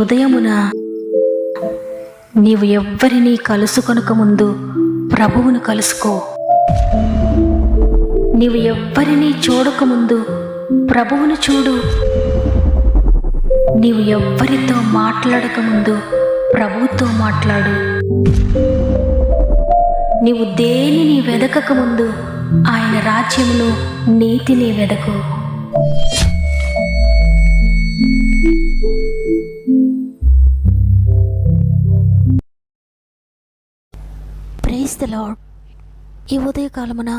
ఉదయమున నీవు ఎవ్వరినీ కలుసుకొనక ముందు ప్రభువును కలుసుకో. నీవు ఎవ్వరినీ చూడకముందు ప్రభువును చూడు. నీవు ఎవ్వరితో మాట్లాడకముందు ప్రభువుతో మాట్లాడు. నీవు దేనిని వెదకకముందు ఆయన రాజ్యమును నీతిని వెదకు. Praise the lord. ఈ ఉదయకాలమున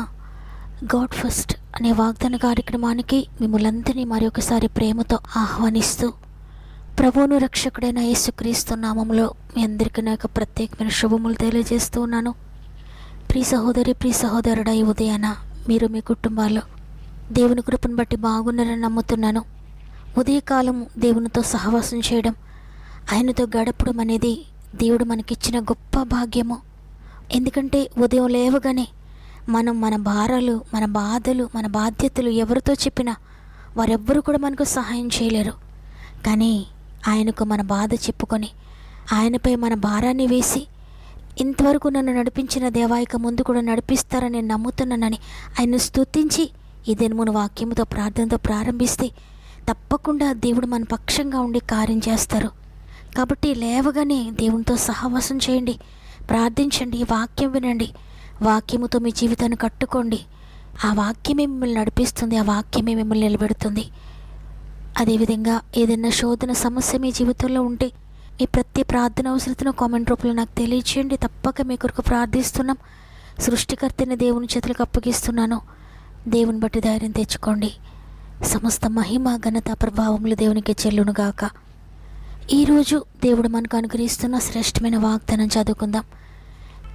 గాడ్ ఫస్ట్ అనే వాగ్దాన కార్యక్రమానికి మిమ్మల్ందరినీ మరొకసారి ప్రేమతో ఆహ్వానిస్తూ ప్రభువును రక్షకుడైన యేసుక్రీస్తు నామములో మీ అందరికీ నా యొక్క ప్రత్యేకమైన శుభములు తెలియజేస్తూ ఉన్నాను. ప్రియ సహోదరి, ప్రియ సహోదరుడా, ఈ ఉదయాన మీరు మీ కుటుంబాల్లో దేవుని కృపను బట్టి బాగున్నారని నమ్ముతున్నాను. ఉదయకాలం దేవునితో సహవాసం చేయడం, ఆయనతో గడపడం అనేది దేవుడు మనకిచ్చిన గొప్ప భాగ్యము. ఎందుకంటే ఉదయం లేవగానే మనం మన భారాలు, మన బాధలు, మన బాధ్యతలు ఎవరితో చెప్పినా వారెవ్వరూ కూడా మనకు సహాయం చేయలేరు. కానీ ఆయనకు మన బాధ చెప్పుకొని ఆయనపై మన భారాన్ని వేసి ఇంతవరకు నన్ను నడిపించిన దేవాయిక ముందు కూడా నడిపిస్తారని నేను నమ్ముతున్నానని ఆయన స్తుతించి ఈ దినమును వాక్యముతో ప్రార్థనతో ప్రారంభిస్తే తప్పకుండా దేవుడు మన పక్షంగా ఉండి కార్యం చేస్తారు. కాబట్టి లేవగానే దేవునితో సహవాసం చేయండి, ప్రార్థించండి, వాక్యం వినండి, వాక్యముతో మీ జీవితాన్ని కట్టుకోండి. ఆ వాక్యమే మిమ్మల్ని నడిపిస్తుంది, ఆ వాక్యమే మిమ్మల్ని నిలబెడుతుంది. అదేవిధంగా ఏదైనా శోధన సమస్య మీ జీవితంలో ఉంటే మీ ప్రతి ప్రార్థన అవసరతను కామెంట్ రూపంలో నాకు తెలియచేయండి. తప్పక మీ కొరకు ప్రార్థిస్తున్నాం. సృష్టికర్తని దేవుని చేతులకు అప్పగిస్తున్నాను. దేవుని బట్టి ధైర్యం తెచ్చుకోండి. సమస్త మహిమ, ఘనత, ప్రభావములు దేవునికి చెల్లునుగాక. ఈరోజు దేవుడు మనకు అనుగ్రహిస్తున్న శ్రేష్టమైన వాగ్దానం చదువుకుందాం.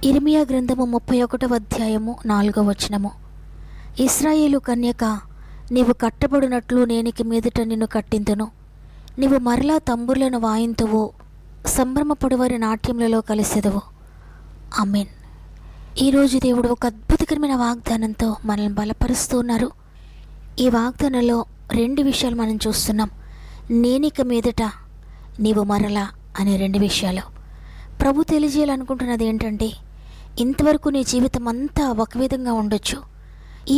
ఇర్మియా గ్రంథము 31వ అధ్యాయము 4వ వచనము. ఇశ్రాయేలు కన్యక, నీవు కట్టబడినట్లు నేనిక మీదట నిన్ను కట్టింతును. నీవు మరలా తంబుర్లను వాయింతువు, సంభ్రమపడువారి నాట్యములలో కలిసెదవు. ఆమేన్. ఈరోజు దేవుడు ఒక అద్భుతకరమైన వాగ్దానంతో మనల్ని బలపరుస్తూ ఉన్నారు. ఈ వాగ్దానంలో 2 విషయాలు మనం చూస్తున్నాం. నేనిక మీదట, నీవు మరలా అనే 2 విషయాలు. ప్రభు తెలియజేయాలనుకుంటున్నది ఏంటంటే, ఇంతవరకు నీ జీవితం అంతా ఒక విధంగా ఉండొచ్చు.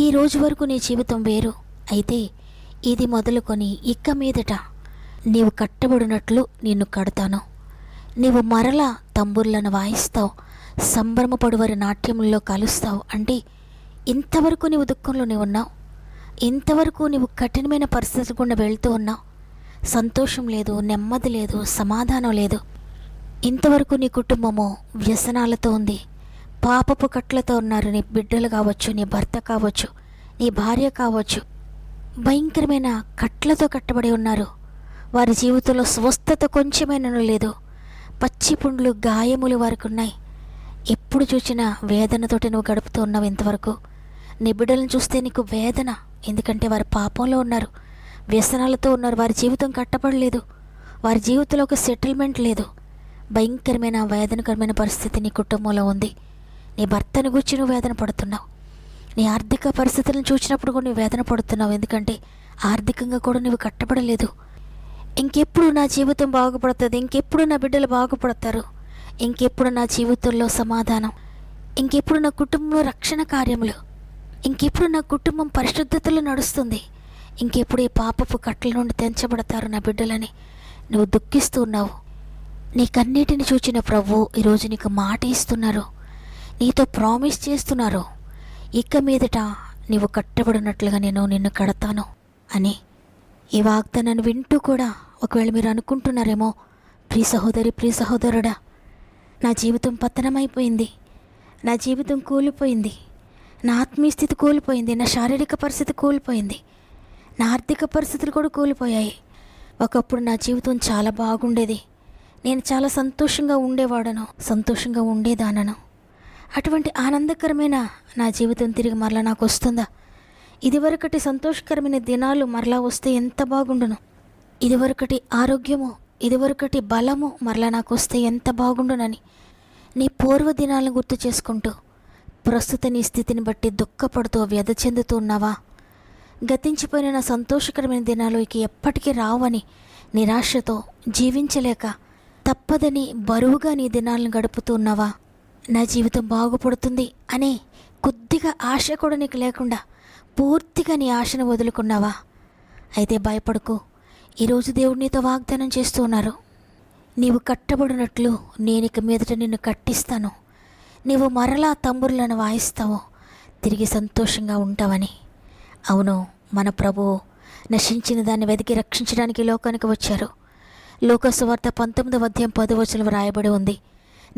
ఈ రోజు వరకు నీ జీవితం వేరు. అయితే ఇది మొదలుకొని ఇక మీదట నీవు కట్టబడినట్లు నిన్ను కడతాను. నీవు మరలా తంబుర్లను వాయిస్తావు, సంభ్రమపడువారి నాట్యముల్లో కలుస్తావు. అంటే ఇంతవరకు నీవు దుఃఖంలోనే ఉన్నావు, ఇంతవరకు నీవు కఠినమైన పరిస్థితి గుండా వెళ్తూ ఉన్నావు. సంతోషం లేదు, నెమ్మది లేదు, సమాధానం లేదు. ఇంతవరకు నీ కుటుంబము వ్యసనాలతో ఉంది, పాపపు కట్లతో ఉన్నారు. నీ బిడ్డలు కావచ్చు, నీ భర్త కావచ్చు, నీ భార్య కావచ్చు, భయంకరమైన కట్లతో కట్టబడి ఉన్నారు. వారి జీవితంలో స్వస్థత కొంచెమైనా లేదు. పచ్చి పుండ్లు, గాయములు వారికి ఉన్నాయి. ఎప్పుడు చూసినా వేదనతోటి నువ్వు గడుపుతూ ఉన్నావు. ఇంతవరకు నీ బిడ్డలను చూస్తే నీకు వేదన. ఎందుకంటే వారు పాపంలో ఉన్నారు, వ్యసనాలతో ఉన్నారు. వారి జీవితం కట్టబడలేదు, వారి జీవితంలో ఒక సెటిల్మెంట్ లేదు. భయంకరమైన వేదనకరమైన పరిస్థితి నీ కుటుంబంలో ఉంది. నీ భర్తను గురించి నువ్వు వేదన పడుతున్నావు. నీ ఆర్థిక పరిస్థితులను చూసినప్పుడు కూడా నువ్వు వేదన పడుతున్నావు. ఎందుకంటే ఆర్థికంగా కూడా నువ్వు కట్టబడలేదు. ఇంకెప్పుడు నా జీవితం బాగుపడుతుంది, ఇంకెప్పుడు నా బిడ్డలు బాగుపడతారు, ఇంకెప్పుడు నా జీవితంలో సమాధానం, ఇంకెప్పుడు నా కుటుంబంలో రక్షణ కార్యములు, ఇంకెప్పుడు నా కుటుంబం పరిశుద్ధతలో నడుస్తుంది, ఇంకెప్పుడు ఈ పాపపు కట్టల నుండి తెంచబడతారు నా బిడ్డలని నువ్వు దుఃఖిస్తూ ఉన్నావు. నీకన్నిటిని చూచిన ప్రభు ఈరోజు నీకు మాట ఇస్తున్నారు, నీతో ప్రామిస్ చేస్తున్నారు. ఇక మీదట నీవు కట్టబడినట్లుగా నేను నిన్ను కడతాను అని. ఈ వాగ్దానాన్ని వింటూ కూడా ఒకవేళ మీరు అనుకుంటున్నారేమో, ప్రియ సహోదరి, ప్రియ సహోదరుడా, నా జీవితం పతనమైపోయింది, నా జీవితం కూలిపోయింది, నా ఆత్మీయ స్థితి కూలిపోయింది, నా శారీరక పరిస్థితి కూలిపోయింది, నా ఆర్థిక పరిస్థితులు కూడా కూలిపోయాయి. ఒకప్పుడు నా జీవితం చాలా బాగుండేది, నేను చాలా సంతోషంగా ఉండేవాడను, సంతోషంగా ఉండేదానను. అటువంటి ఆనందకరమైన నా జీవితం తిరిగి మరలా నాకు వస్తుందా? ఇదివరకటి సంతోషకరమైన దినాలు మరలా వస్తే ఎంత బాగుండును. ఇదివరకటి ఆరోగ్యము, ఇదివరకటి బలము మరలా నాకు వస్తే ఎంత బాగుండునని నీ పూర్వ దినాలను గుర్తు చేసుకుంటూ ప్రస్తుత నీ స్థితిని బట్టి దుఃఖపడుతూ వ్యధ చెందుతూ ఉన్నావా? గతించిపోయిన నా సంతోషకరమైన దినాలు ఇక ఎప్పటికీ రావని నిరాశతో జీవించలేక తప్పదని బరువుగా నీ దినాలను గడుపుతున్నావా? నా జీవితం బాగుపడుతుంది అనే కొద్దిగా ఆశ కూడా నీకు లేకుండా పూర్తిగా నీ ఆశను వదులుకున్నావా? అయితే భయపడకు. ఈరోజు దేవుడు నీతో వాగ్దానం చేస్తూ ఉన్నారు. నీవు కట్టబడినట్లు నేనిక మీదట నిన్ను కట్టిస్తాను. నీవు మరలా తంబురులను వాయిస్తావు, తిరిగి సంతోషంగా ఉంటావని. అవును, మన ప్రభువు నశించిన దాన్ని వెతికి రక్షించడానికి లోకానికి వచ్చారు. లూకా సువార్త 19:10 వ్రాయబడి ఉంది,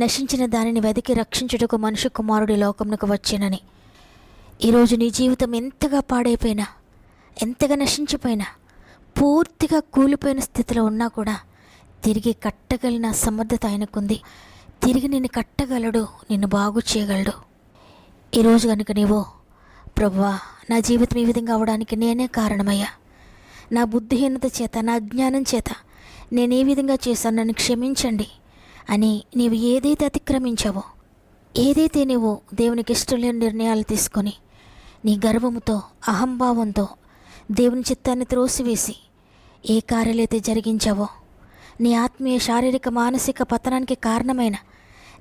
నశించిన దానిని వెతికి రక్షించుటకు మనుష్య కుమారుడి లోకమునకు వచ్చానని. ఈరోజు నీ జీవితం ఎంతగా పాడైపోయినా, ఎంతగా నశించిపోయినా, పూర్తిగా కూలిపోయిన స్థితిలో ఉన్నా కూడా తిరిగి కట్టగలిగిన సమర్థత ఆయనకుంది. తిరిగి నిన్ను కట్టగలడు, నిన్ను బాగు చేయగలడు. ఈరోజు కనుక నీవు, ప్రభువా, నా జీవితం ఈ విధంగా అవడానికి నేనే కారణమయ్యా, నా బుద్ధిహీనత చేత, నా అజ్ఞానం చేత నేను ఏ విధంగా చేశాను, నన్ను క్షమించండి అని నీవు ఏదైతే అతిక్రమించావో, ఏదైతే నీవు దేవునికి ఇష్టం లేని నిర్ణయాలు తీసుకొని నీ గర్వముతో, అహంభావంతో దేవుని చిత్తాన్ని త్రోసివేసి ఏ కార్యాలైతే జరిగించావో, నీ ఆత్మీయ, శారీరక, మానసిక పతనానికి కారణమైన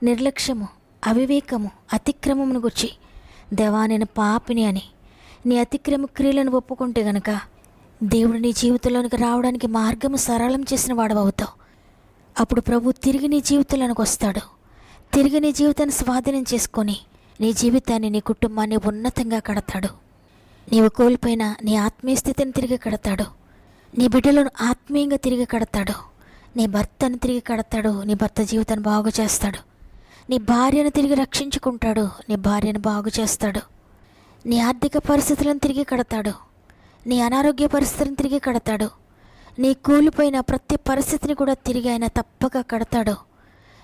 నిర్లక్ష్యము, అవివేకము, అతిక్రమమును గుర్చి, దేవా నేను పాపిని అని నీ అతిక్రమ క్రియలను ఒప్పుకుంటే గనక దేవుడు నీ జీవితంలోనికి రావడానికి మార్గము సరళం చేసిన వాడవుతావు. అప్పుడు ప్రభు తిరిగి నీ జీవితంలోనికి వస్తాడు. తిరిగి నీ జీవితాన్ని స్వాధీనం చేసుకొని నీ జీవితాన్ని, నీ కుటుంబాన్ని ఉన్నతంగా కడతాడు. నీవు కోల్పోయిన నీ ఆత్మీయ స్థితిని తిరిగి కడతాడు. నీ బిడ్డలను ఆత్మీయంగా తిరిగి కడతాడు. నీ భర్తను తిరిగి కడతాడు. నీ భర్త జీవితాన్ని బాగు చేస్తాడు. నీ భార్యను తిరిగి రక్షించుకుంటాడు. నీ భార్యను బాగు చేస్తాడు. నీ ఆర్థిక పరిస్థితులను తిరిగి కడతాడు. నీ అనారోగ్య పరిస్థితిని తిరిగి కడతాడు. నీ కూలిపోయిన ప్రతి పరిస్థితిని కూడా తిరిగి ఆయన తప్పక కడతాడు.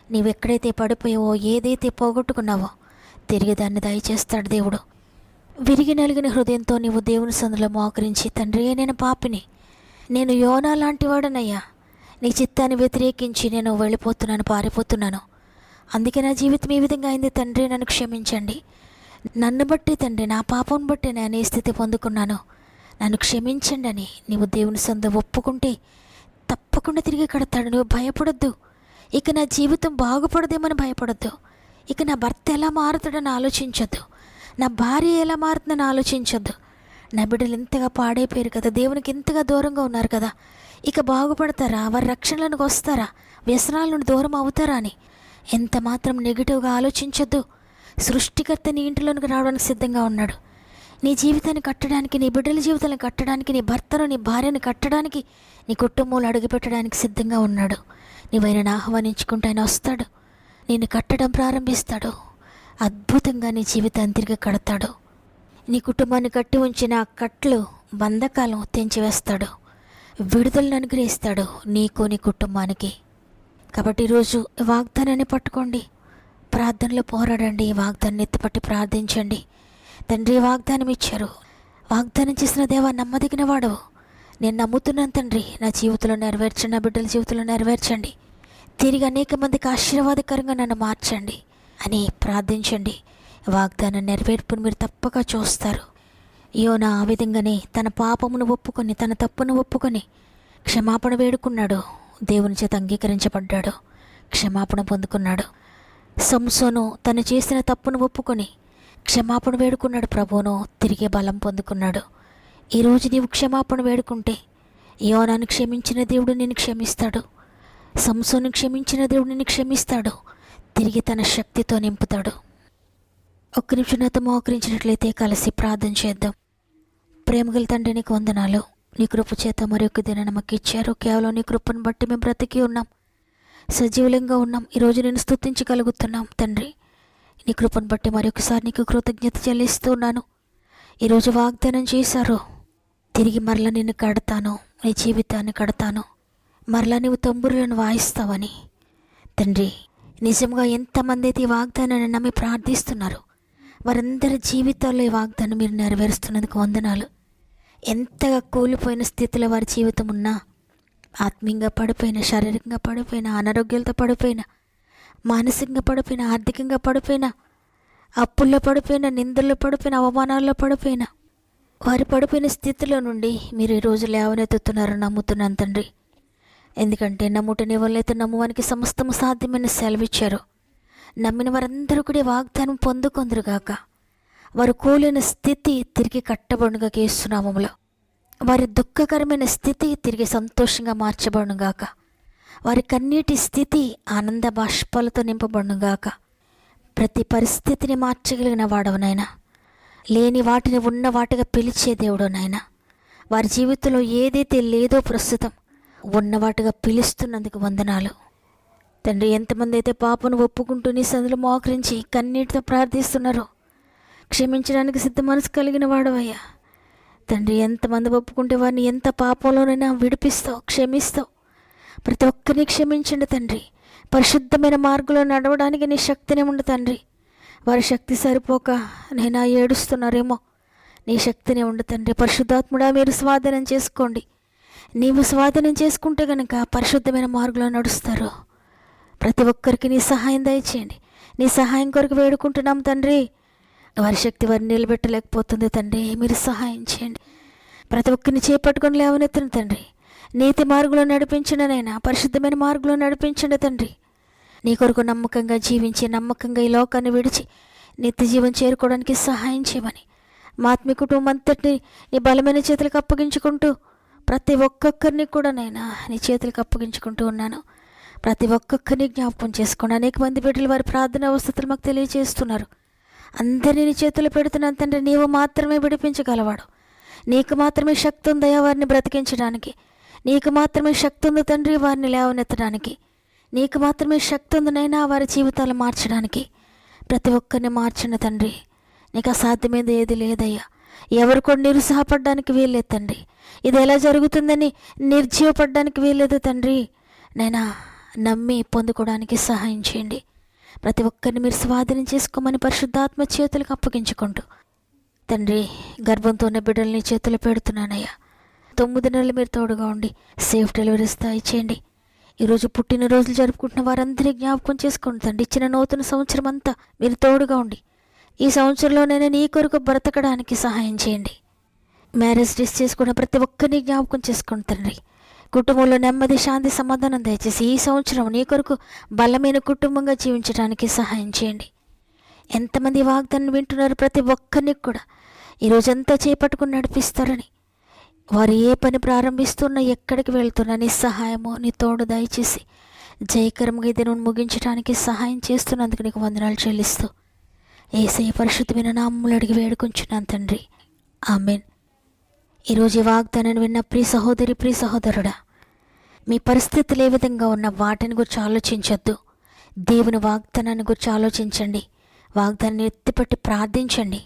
నీవెక్కడైతే పడిపోయావో, ఏదైతే పోగొట్టుకున్నావో తిరిగి దాన్ని దయచేస్తాడు దేవుడు. విరిగి నలిగిన హృదయంతో నీవు దేవుని సన్నిధిలో మోకరించి, తండ్రి నేను పాపిని, నేను యోనా లాంటి వాడనయ్యా, నీ చిత్తాన్ని వ్యతిరేకించి నేను వెళ్ళిపోతున్నాను, పారిపోతున్నాను, అందుకే నా జీవితం ఈ విధంగా అయింది తండ్రి, నన్ను క్షమించండి. నన్ను బట్టి తండ్రి, నా పాపం బట్టి నేను ఈ స్థితి పొందుకున్నాను, నన్ను క్షమించండి అని నీవు దేవుని సొంత ఒప్పుకుంటే తప్పకుండా తిరిగి కడతాడు. నువ్వు భయపడొద్దు. ఇక నా జీవితం బాగుపడదేమని భయపడొద్దు. ఇక నా భర్త ఎలా మారుతాడని ఆలోచించొద్దు. నా భార్య ఎలా మారుతుందని ఆలోచించొద్దు. నా బిడ్డలు ఇంతగా పాడైపోయారు కదా, దేవునికి ఇంతగా దూరంగా ఉన్నారు కదా, ఇక బాగుపడతారా, వారి రక్షణలోనికి వస్తారా, వ్యసనాల నుండి దూరం అవుతారా అని ఎంత మాత్రం నెగిటివ్గా ఆలోచించొద్దు. సృష్టికర్త నీ ఇంటిలోనికి రావడానికి సిద్ధంగా ఉన్నాడు. నీ జీవితాన్ని కట్టడానికి, నీ బిడ్డల జీవితాన్ని కట్టడానికి, నీ భర్తను, నీ భార్యను కట్టడానికి, నీ కుటుంబంలో అడుగుపెట్టడానికి సిద్ధంగా ఉన్నాడు. నీవైనా ఆహ్వానించుకుంటే ఆయన వస్తాడు, నిన్ను కట్టడం ప్రారంభిస్తాడు. అద్భుతంగా నీ జీవితాన్ని తిరిగి కడతాడు. నీ కుటుంబాన్ని కట్టి ఉంచిన కట్లు, బంధకాలను తెంచివేస్తాడు. విడుదలను అనుగ్రహిస్తాడు నీకు, నీ కుటుంబానికి. కాబట్టి ఈరోజు వాగ్దానాన్ని పట్టుకోండి, ప్రార్థనలో పోరాడండి, వాగ్దానాన్ని ఎత్తిపట్టి ప్రార్థించండి. తండ్రి వాగ్దానం ఇచ్చారు, వాగ్దానం చేసిన దేవా నమ్మదగిన వాడవు, నేను నమ్ముతున్నాను తండ్రి, నా జీవితంలో నెరవేర్చండి, నా బిడ్డల జీవితంలో నెరవేర్చండి, తిరిగి అనేక మందికి ఆశీర్వాదకరంగా నన్ను మార్చండి అని ప్రార్థించండి. వాగ్దానం నెరవేర్పును మీరు తప్పక చూస్తారు. యోనా ఆ విధంగానే తన పాపమును ఒప్పుకొని, తన తప్పును ఒప్పుకొని క్షమాపణ వేడుకున్నాడు. దేవుని చేత అంగీకరించబడ్డాడు, క్షమాపణ పొందుకున్నాడు. సంసోను తను చేసిన తప్పును ఒప్పుకొని క్షమాపణ వేడుకున్నాడు, ప్రభువును తిరిగే బలం పొందుకున్నాడు. ఈరోజు నీవు క్షమాపణ వేడుకుంటే యోనాను క్షమించిన దేవుడు నిన్ను క్షమిస్తాడు. సంసోను క్షమించిన దేవుడు నిన్ను క్షమిస్తాడు, తిరిగి తన శక్తితో నింపుతాడు. ఒక్క నిమిషం నాతో మోకరించినట్లయితే కలిసి ప్రార్థన చేద్దాం. ప్రేమగల తండ్రి నీకు వందనాలు. నీ కృప చేత మరొక దినాన్ని మాకు ఇచ్చారు. కేవలం నీ కృపను బట్టి మేము బ్రతికి ఉన్నాం, సజీవులంగా ఉన్నాం. ఈరోజు నేను స్తుతించగలుగుతున్నాం తండ్రి. నీ కృపను బట్టి మరొకసారి నీకు కృతజ్ఞత చెల్లిస్తున్నాను. ఈరోజు వాగ్దానం చేశారు, తిరిగి మరలా నిన్ను కడతాను, నీ జీవితాన్ని కడతాను, మరలా నీవు తంబురులను వాయిస్తావని. తండ్రి నిజంగా ఎంతమంది అయితే ఈ వాగ్దానాన్ని నమ్మి ప్రార్థిస్తున్నారు, వారందరి జీవితాల్లో ఈ వాగ్దానం మీరు నెరవేరుస్తున్నందుకు వందనాలు. ఎంతగా కూలిపోయిన స్థితిలో వారి జీవితం ఉన్నా, ఆత్మీయంగా పడిపోయిన, శారీరకంగా పడిపోయిన, అనారోగ్యాలతో పడిపోయిన, మానసికంగా పడిపోయిన, ఆర్థికంగా పడిపోయిన, అప్పుల్లో పడిపోయిన, నిందల్లో పడిపోయిన, అవమానాల్లో పడిపోయిన, వారి పడిపోయిన స్థితిలో నుండి మీరు ఈరోజు లేవనెత్తుతున్నారని నమ్ముతున్నాను తండ్రి. ఎందుకంటే నమ్ముటని వల్లైతే నమ్మువానికి సమస్తము సాధ్యమైన సెలవిచ్చారు. నమ్మిన వారందరూ కూడా వాగ్దానం పొందుకొందురుగాక. వారు కూలిన స్థితి తిరిగి కట్టబడునుగా యేసు నామములో. వారి దుఃఖకరమైన స్థితి తిరిగి సంతోషంగా మార్చబడునుగాక. వారి కన్నీటి స్థితి ఆనంద బాష్పాలతో నింపబడునుగాక. ప్రతి పరిస్థితిని మార్చగలిగిన వాడవనైనా, లేని వాటిని ఉన్న వాటిగా పిలిచే దేవుడు నాయన. వారి జీవితంలో ఏదైతే లేదో ప్రస్తుతం ఉన్నవాటిగా పిలుస్తున్నందుకు వందనాలు తండ్రి. ఎంతమంది అయితే పాపను ఒప్పుకుంటూ నీ సన్నిధిలో మోకరించి కన్నీటితో ప్రార్థిస్తున్నారో క్షమించడానికి సిద్ధ మనసు కలిగిన వాడవయ్యా తండ్రి. ఎంతమంది ఒప్పుకుంటే వారిని ఎంత పాపంలోనైనా విడిపిస్తావు, క్షమిస్తావు. ప్రతి ఒక్కరిని క్షమించండి తండ్రి. పరిశుద్ధమైన మార్గంలో నడవడానికి నీ శక్తినే ఉండు తండ్రి. వారి శక్తి సరిపోక నైనా ఏడుస్తున్నారేమో, నీ శక్తినే ఉండు తండ్రి. పరిశుద్ధాత్ముడా, మీరు స్వాధీనం చేసుకోండి. నీవు స్వాధీనం చేసుకుంటే కనుక పరిశుద్ధమైన మార్గంలో నడుస్తారు. ప్రతి ఒక్కరికి నీ సహాయం దయచేయండి. నీ సహాయం కొరకు వేడుకుంటున్నాం తండ్రి. వారి శక్తి వారిని నిలబెట్టలేకపోతుంది తండ్రి, మీరు సహాయం చేయండి. ప్రతి ఒక్కరిని చేపట్టుకొని లేవనెత్తును తండ్రి. నీతి మార్గంలో నడిపించండి నైనా, పరిశుద్ధమైన మార్గంలో నడిపించండి తండ్రి. నీ కొరకు నమ్మకంగా జీవించి నమ్మకంగా ఈ లోకాన్ని విడిచి నిత్య జీవం చేరుకోవడానికి సహాయం చేయమని మా ఆత్మీయ కుటుంబం అంతటిని నీ బలమైన చేతులకు అప్పగించుకుంటూ ప్రతి ఒక్కొక్కరిని కూడా నైనా నీ చేతులకు అప్పగించుకుంటూ ఉన్నాను. ప్రతి ఒక్కొక్కరిని జ్ఞాపకం చేసుకోండి. అనేక మంది బిడ్డలు వారి ప్రార్థన అవస్థలు మాకు తెలియజేస్తున్నారు. అందరినీ నీ చేతులు పెడుతున్నాను తండ్రి. నీవు మాత్రమే విడిపించగలవాడు. నీకు మాత్రమే శక్తి ఉందయా వారిని బ్రతికించడానికి. నీకు మాత్రమే శక్తి ఉంది తండ్రి వారిని లేవనెత్తడానికి. నీకు మాత్రమే శక్తి ఉందినైనా వారి జీవితాలు మార్చడానికి. ప్రతి ఒక్కరిని మార్చిన తండ్రి. నీకు అసాధ్యమైనది ఏది లేదయ్యా. ఎవరు కూడా నిరుత్సాహపడడానికి వీల్లేదు తండ్రి. ఇది ఎలా జరుగుతుందని నిర్జీవపడడానికి వీల్లేదు తండ్రి. నైనా నమ్మి పొందుకోవడానికి సహాయం చేయండి. ప్రతి ఒక్కరిని మీరు స్వాధీనం చేసుకోమని పరిశుద్ధాత్మ చేతులకు అప్పగించుకుంటూ తండ్రి, గర్భంతో ఉన్న బిడ్డల్ని చేతులు పెడుతున్నానయ్యా. 9 నెలలు మీరు తోడుగా ఉండి సేఫ్ డెలివరీ స్థాయి చేయండి. ఈరోజు పుట్టినరోజులు జరుపుకుంటున్న వారందరినీ జ్ఞాపకం చేసుకోండి తండ్రి. ఇచ్చిన నూతన సంవత్సరం అంతా మీరు తోడుగా ఉండి ఈ సంవత్సరంలో నేను నీ కొరకు బ్రతకడానికి సహాయం చేయండి. మ్యారేజ్ డేస్ చేసుకున్న ప్రతి ఒక్కరిని జ్ఞాపకం చేసుకోండి తండ్రి. కుటుంబంలో నెమ్మది, శాంతి, సమాధానం దయచేసి ఈ సంవత్సరం నీ కొరకు బలమైన కుటుంబంగా జీవించడానికి సహాయం చేయండి. ఎంతమంది వాగ్దానం వింటున్నారు ప్రతి ఒక్కరిని కూడా ఈరోజంతా చేపట్టుకుని నడిపిస్తారని, వారు ఏ పని ప్రారంభిస్తున్నా, ఎక్కడికి వెళ్తున్నా నీ సహాయము, నీ తోడు దయచేసి జయకరంగా ఇది నువ్వు ముగించడానికి సహాయం చేస్తున్నందుకు నీకు వందనాలు చెల్లిస్తూ యేసయ్య పరిశుద్ధమైన నామములో అడిగి వేడుకుంటున్నాను తండ్రి. ఆమేన్. ఈరోజు ఈ వాగ్దానాన్ని విన్న ప్రియ సహోదరి, ప్రియ సహోదరుడా, మీ పరిస్థితులు ఏ విధంగా ఉన్న వాటిని గురించి ఆలోచించొద్దు. దేవుని వాగ్దానాన్ని గురించి ఆలోచించండి. వాగ్దానాన్ని ఎత్తిపట్టి ప్రార్థించండి.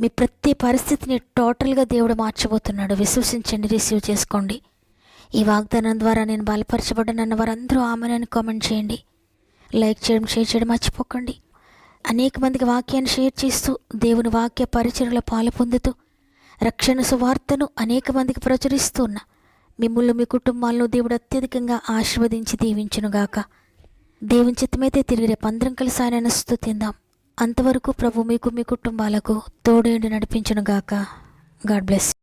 మీ ప్రతి పరిస్థితిని టోటల్గా దేవుడు మార్చబోతున్నాడు. విశ్వసించండి, రిసీవ్ చేసుకోండి. ఈ వాగ్దానం ద్వారా నేను బలపరచబడ్డానన్న వారందరూ ఆమెనని కామెంట్ చేయండి. లైక్ చేయడం, షేర్ చేయడం మర్చిపోకండి. అనేక మందికి వాక్యాన్ని షేర్ చేస్తూ దేవుని వాక్య పరిచర్యలో పాలు పొందుతూ రక్షణ సువార్తను అనేక మందికి ప్రచురిస్తూ ఉన్న మిమ్మల్ని, మీ కుటుంబాలను దేవుడు అత్యధికంగా ఆశీర్వదించి దీవించునుగాక. దేవుని చిత్తమైతే తిరిగి రేపు అందరం కలిసి ఆయనను స్తుతిందాం. అంతవరకు ప్రభు మీకు, మీ కుటుంబాలకు తోడేండి నడిపించునుగాక. God bless.